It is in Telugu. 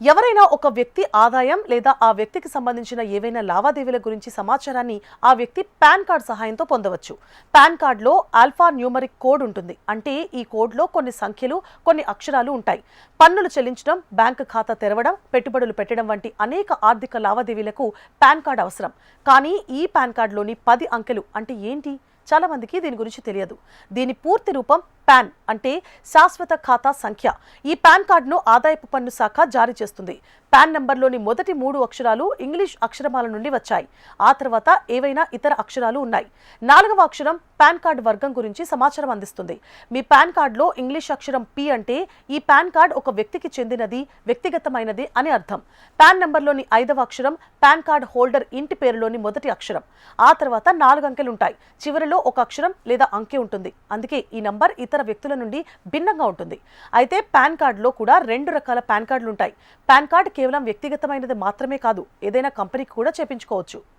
ఎవరైనా ఒక వ్యక్తి ఆదాయం లేదా ఆ వ్యక్తికి సంబంధించిన ఏవైనా లావాదేవీల గురించి సమాచారాన్ని ఆ వ్యక్తి పాన్ కార్డ్ సహాయంతో పొందవచ్చు. పాన్ కార్డులో ఆల్ఫా న్యూమరిక్ కోడ్ ఉంటుంది. అంటే ఈ కోడ్లో కొన్ని సంఖ్యలు, కొన్ని అక్షరాలు ఉంటాయి. పన్నులు చెల్లించడం, బ్యాంకు ఖాతా తెరవడం, పెట్టుబడులు పెట్టడం వంటి అనేక ఆర్థిక లావాదేవీలకు పాన్ కార్డ్ అవసరం. కానీ ఈ పాన్ కార్డులోని 10 అంకెలు అంటే ఏంటి? చాలా మందికి దీని గురించి తెలియదు. దీని పూర్తి రూపం పాన్ అంటే శాశ్వత ఖాతా సంఖ్య. ఈ పాన్ కార్డును ఆదాయపు పన్ను శాఖ జారీ చేస్తుంది. పాన్ నంబర్లోని మొదటి 3 అక్షరాలు ఇంగ్లీష్ అక్షరమాల నుండి వచ్చాయి. ఆ తర్వాత ఏవైనా ఇతర అక్షరాలు ఉన్నాయి. 4వ అక్షరం పాన్ కార్డు వర్గం గురించి సమాచారం అందిస్తుంది. మీ పాన్ కార్డులో ఇంగ్లీష్ అక్షరం పి అంటే ఈ పాన్ కార్డ్ ఒక వ్యక్తికి చెందినది, వ్యక్తిగతమైనది అని అర్థం. పాన్ నంబర్లోని 5వ అక్షరం పాన్ కార్డ్ హోల్డర్ ఇంటి పేరులోని మొదటి అక్షరం. ఆ తర్వాత 4 అంకెలు ఉంటాయి. చివరిలో ఒక అక్షరం లేదా అంకె ఉంటుంది. అందుకే ఈ నంబర్ ఇతర వ్యక్తుల నుండి భిన్నంగా ఉంటుంది. అయితే పాన్ కార్డులో కూడా 2 రకాల పాన్ కార్డులు ఉంటాయి. పాన్ కార్డ్ కేవలం వ్యక్తిగతమైనది మాత్రమే కాదు, ఏదైనా కంపెనీకి కూడా చేపించుకోవచ్చు.